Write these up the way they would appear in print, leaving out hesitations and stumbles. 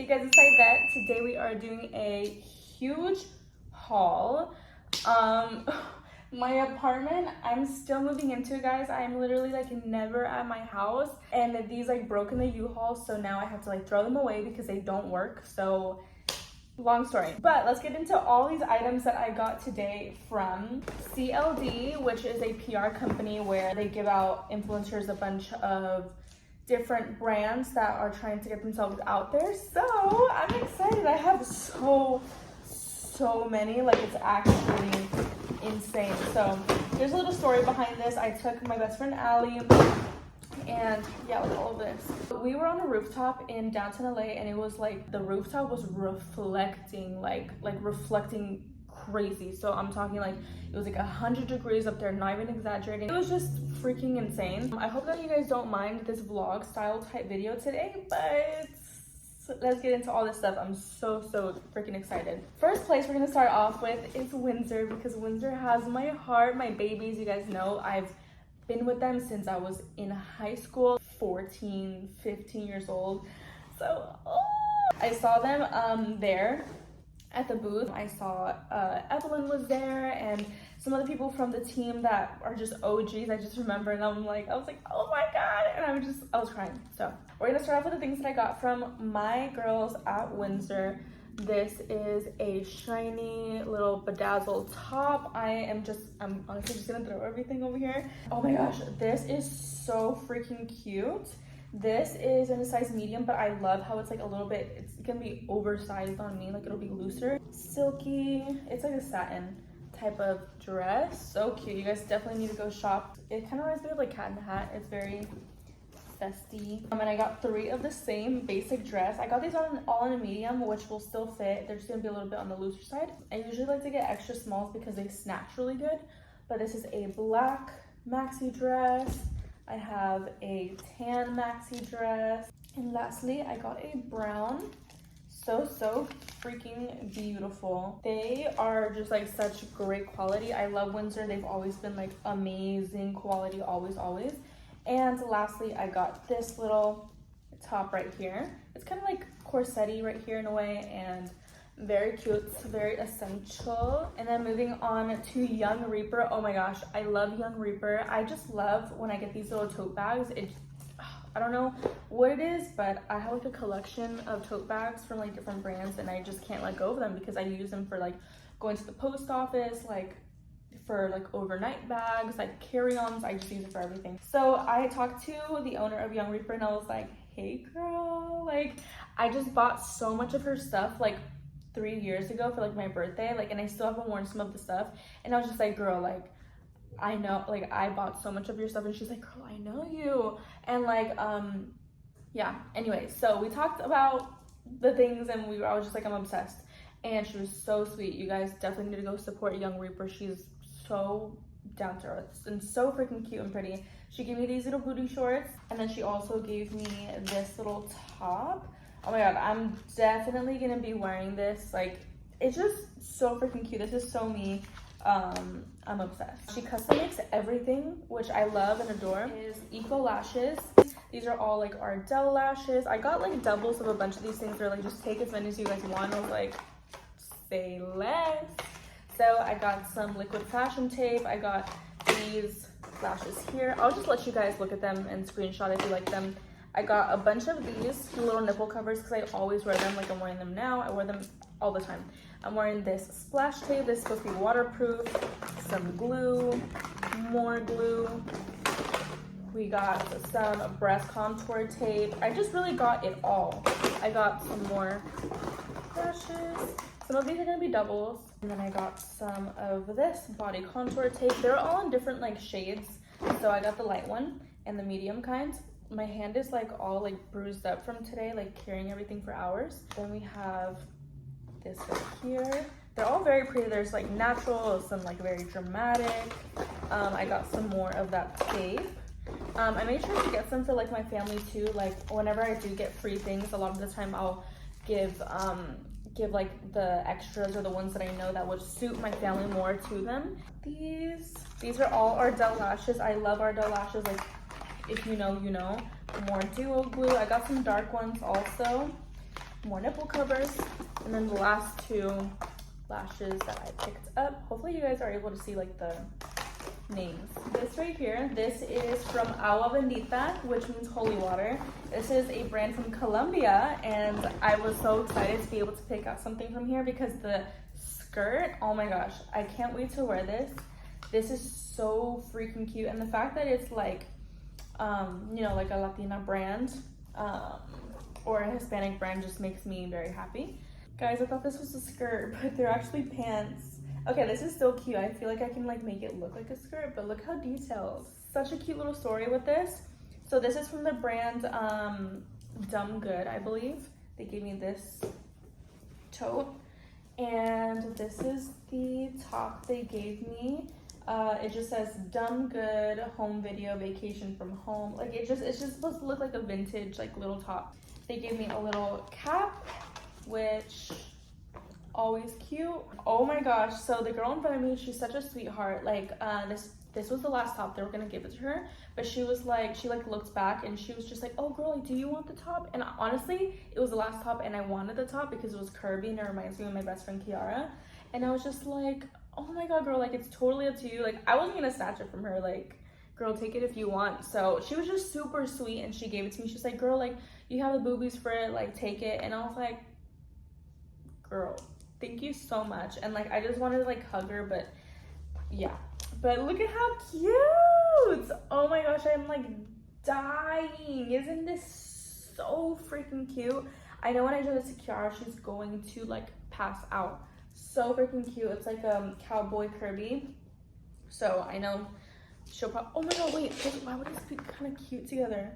Hey guys, it's Aidette. Today we are doing a huge haul. My apartment, I'm still moving into, guys. I'm literally like never at my house, and these like broke in the U-Haul, so now I have to like throw them away because they don't work. So long story, but let's get into all these items that I got today from CLD, which is a PR company where they give out influencers a bunch of different brands that are trying to get themselves out there. So I'm excited. I have so many, like it's actually insane. So there's a little story behind this. I took my best friend Allie, and yeah, with all of this, we were on a rooftop in downtown LA, and it was like the rooftop was reflecting like reflecting crazy. So I'm talking like it was like 100 degrees up there, not even exaggerating. It was just freaking insane. I hope that you guys don't mind this vlog style type video today, but let's get into all this stuff. I'm so freaking excited. First place we're gonna start off with is Windsor, because Windsor has my heart, my babies. You guys know I've been with them since I was in high school, 14, 15 years old. So I saw them there at the booth. I saw Evelyn was there and some other people from the team that are just OGs. I just remember, and I was like, oh my god, and I was crying. So we're gonna start off with the things that I got from my girls at Windsor. This is a shiny little bedazzled top. I'm honestly just gonna throw everything over here. Oh my gosh, this is so freaking cute. This is in a size medium, but I love how it's like a little bit, it's gonna be oversized on me, like it'll be looser. Silky, it's like a satin type of dress. So cute. You guys definitely need to go shop. It kind of reminds me of like Cat in the Hat. It's very festy. And I got 3 of the same basic dress. I got these all in a medium, which will still fit. They're just gonna be a little bit on the looser side. I usually like to get extra smalls because they snatch really good, but this is a black maxi dress. I have a tan maxi dress, and lastly I got a brown. So freaking beautiful. They are just like such great quality. I love Windsor. They've always been like amazing quality, always. And lastly, I got this little top right here. It's kind of like corset-y right here in a way, and very cute. It's very essential. And then moving on to Young Reaper. Oh my gosh, I love Young Reaper. I just love when I get these little tote bags. I don't know what it is, but I have like a collection of tote bags from like different brands, and I just can't let go of them because I use them for like going to the post office, like for like overnight bags, like carry-ons. I just use it for everything. So I talked to the owner of Young Reaper, and I was like, hey girl, like I just bought so much of her stuff like 3 years ago for like my birthday, like, and I still haven't worn some of the stuff, and I was just like, girl, like I know, like I bought so much of your stuff. And she's like, girl, I know you. And like yeah, anyway, so we talked about the things, and I was just like, I'm obsessed. And she was so sweet. You guys definitely need to go support Young Reaper. She's so down to earth and so freaking cute and pretty. She gave me these little booty shorts, and then she also gave me this little top. Oh my god, I'm definitely gonna be wearing this. Like, it's just so freaking cute. This is so me. I'm obsessed. She custom makes everything, which I love and adore. Is Eco Lashes. These are all like Ardell lashes. I got like doubles of a bunch of these things. They're like, just take as many as you guys want. I was like, say less. So I got some liquid fashion tape. I got these lashes here. I'll just let you guys look at them and screenshot if you like them. I got a bunch of these little nipple covers because I always wear them. Like, I'm wearing them now. I wear them all the time. I'm wearing this splash tape. This is supposed to be waterproof. Some glue, more glue. We got some breast contour tape. I just really got it all. I got some more brushes. Some of these are gonna be doubles. And then I got some of this body contour tape. They're all in different like shades. So I got the light one and the medium kind. My hand is like all like bruised up from today, like carrying everything for hours. Then we have this right here. They're all very pretty. There's like natural, some like very dramatic. I got some more of that tape. I made sure to get some for like my family too. Like, whenever I do get free things, a lot of the time I'll give like the extras or the ones that I know that would suit my family more to them. These are all Ardell lashes. I love Ardell lashes. Like, if you know, you know. More duo glue. I got some dark ones also. more nipple covers, and then the last two lashes that I picked up. Hopefully you guys are able to see like the names. This right here, this is from Agua Bendita, which means holy water. This is a brand from Colombia, and I was so excited to be able to pick out something from here because the skirt, oh my gosh, I can't wait to wear this. This is so freaking cute, and the fact that it's like you know, like a Latina brand or a Hispanic brand just makes me very happy. Guys, I thought this was a skirt, but they're actually pants. Okay, this is so cute. I feel like I can like make it look like a skirt, but look how detailed. Such a cute little story with this. So this is from the brand Dumb Good, I believe. They gave me this tote, and this is the top they gave me. It just says Dumb Good home video vacation from home. Like it's just supposed to look like a vintage like little top. They gave me a little cap, which always cute. Oh my gosh, so the girl in front of me, she's such a sweetheart. Like this was the last top they were gonna give it to her, but she was like, she like looked back and she was just like, oh girl, do you want the top? And honestly, it was the last top and I wanted the top because it was curvy and it reminds me of my best friend Kiara. And I was just like, oh my god girl, like it's totally up to you. Like I wasn't gonna snatch it from her, like girl, take it if you want. So she was just super sweet and she gave it to me. She's like, girl, like you have the boobies for it, like take it. And I was like, girl, thank you so much. And like I just wanted to like hug her, but yeah. But look at how cute. Oh my gosh, I'm like dying. Isn't this so freaking cute? I know when I show this to Kiara, she's going to like pass out. So freaking cute. It's like cowboy curvy. So I know she'll probably, oh my god, wait, why would this be kind of cute together?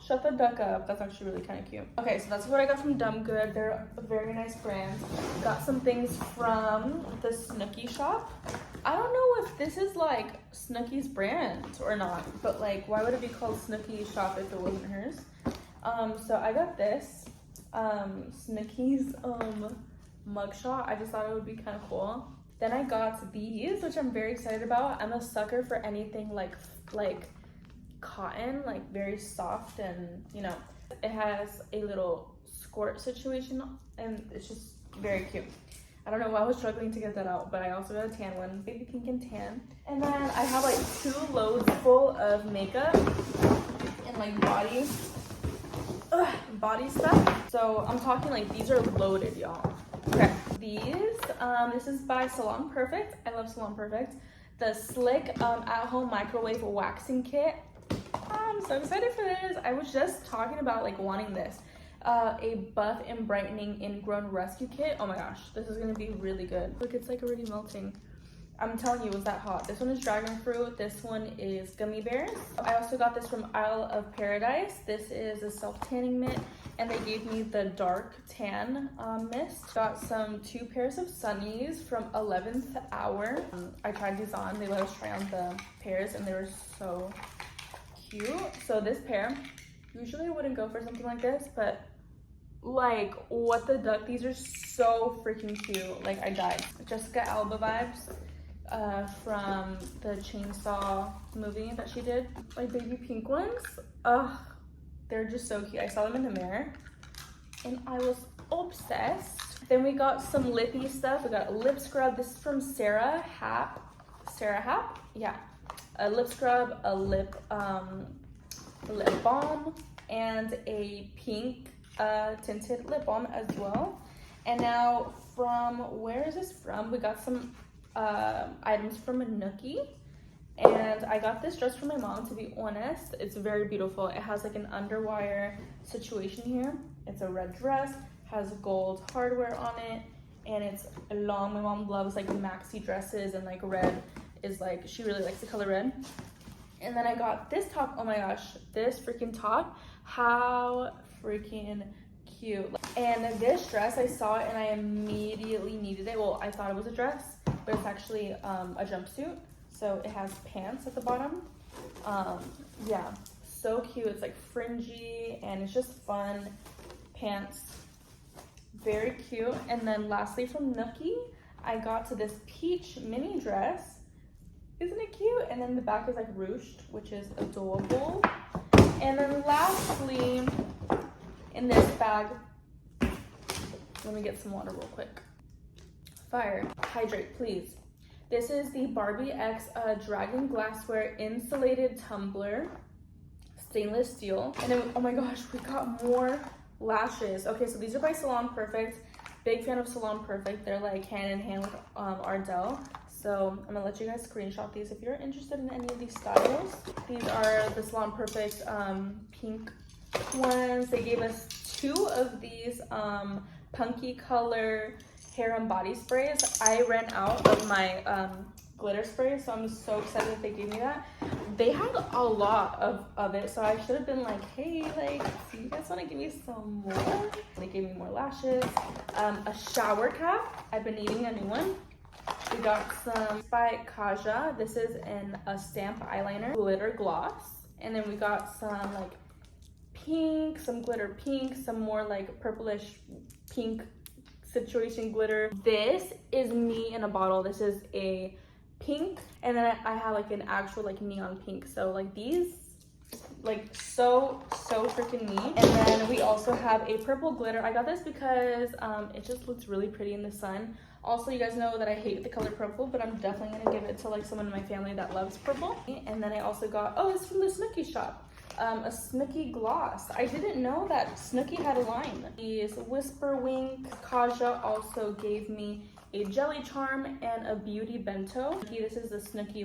Shut the duck up. That's actually really kind of cute. Okay, so that's what I got from Dumb Good. They're a very nice brand. Got some things from the Snooki shop. I don't know if this is like Snooki's brand or not, but like why would it be called Snooki shop if it wasn't hers? So I got this Snooki's mugshot. I just thought it would be kind of cool. Then I got these, which I'm very excited about. I'm a sucker for anything like cotton, like very soft, and you know, it has a little skirt situation and it's just very cute. I don't know why I was struggling to get that out, but I also got a tan one, baby pink and tan. And then I have like 2 loads full of makeup and like body stuff. So I'm talking like these are loaded, y'all. Okay, this is by Salon Perfect. I love Salon Perfect. The Slick at-home microwave waxing kit. I'm so excited for this. I was just talking about like wanting this. A buff and brightening ingrown rescue kit. Oh my gosh, this is gonna be really good. Look, it's like already melting. I'm telling you, it was that hot. This one is dragon fruit. This one is gummy bears. I also got this from Isle of Paradise. This is a self-tanning mitt, and they gave me the dark tan mist. Got some 2 pairs of sunnies from 11th Hour. I tried these on. They let us try on the pairs, and they were so cute. So this pair, usually I wouldn't go for something like this, but like what the duck, these are so freaking cute. Like I died. Jessica Alba vibes from the Chainsaw movie that she did. Like baby pink ones. Ugh, they're just so cute. I saw them in the mirror and I was obsessed. Then we got some lippy stuff. We got a lip scrub. This is from Sarah Hap. Yeah, a lip scrub, a lip balm, and a pink tinted lip balm as well. And now from, where is this from? We got some items from a Nookie, and I got this dress for my mom, to be honest. It's very beautiful. It has like an underwire situation here. It's a red dress, has gold hardware on it, and it's long. My mom loves like maxi dresses, and like red is like, she really likes the color red. And then I got this top. Oh my gosh, this freaking top, how freaking cute. And this dress, I saw it and I immediately needed it. Well, I thought it was a dress, but it's actually a jumpsuit. So it has pants at the bottom. Yeah, so cute. It's like fringy and it's just fun pants. Very cute. And then lastly from Nookie, I got to this peach mini dress. Isn't it cute? And then the back is like ruched, which is adorable. And then lastly, in this bag, Let me get some water real quick. Fire. Hydrate, please. This is the Barbie X Dragon Glassware Insulated Tumbler. Stainless steel. And then, oh my gosh, we got more lashes. Okay, so these are by Salon Perfect. Big fan of Salon Perfect. They're like hand in hand with Ardell. So I'm gonna let you guys screenshot these if you're interested in any of these styles. These are the Salon Perfect pink ones. They gave us 2 of these punky color hair and body sprays. I ran out of my glitter spray, so I'm so excited that they gave me that. They had a lot of it, so I should have been like, hey, like, do you guys want to give me some more? They gave me more lashes. A shower cap. I've been needing a new one. We got some by Kaja. This is in a stamp eyeliner, glitter gloss. And then we got some like pink, some glitter pink, some more like purplish pink situation glitter. This is me in a bottle. This is a pink, and then I have like an actual like neon pink. So like these, like so freaking me. And then we also have a purple glitter. I got this because it just looks really pretty in the sun. Also, you guys know that I hate the color purple, but I'm definitely gonna give it to like someone in my family that loves purple. And then I also got, oh, it's from the Snooki shop, a Snooki gloss. I didn't know that Snooki had a line. These Whisper Wink. Kaja also gave me a jelly charm and a beauty bento. This is the Snooki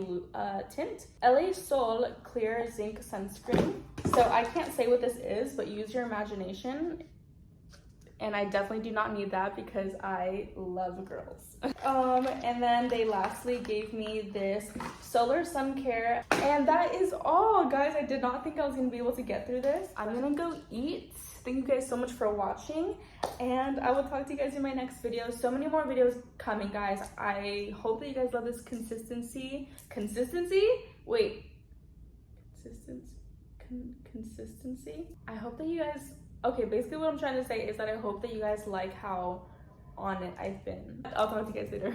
tint. LA Sol Clear Zinc Sunscreen. So I can't say what this is, but use your imagination. And I definitely do not need that because I love girls. And then they lastly gave me this Solar Sun Care. And that is all, guys. I did not think I was gonna be able to get through this. I'm gonna go eat. Thank you guys so much for watching. And I will talk to you guys in my next video. So many more videos coming, guys. I hope that you guys love this consistency. Wait. Consistency? I hope that you guys... Okay, basically what I'm trying to say is that I hope that you guys like how on it I've been. I'll talk to you guys later.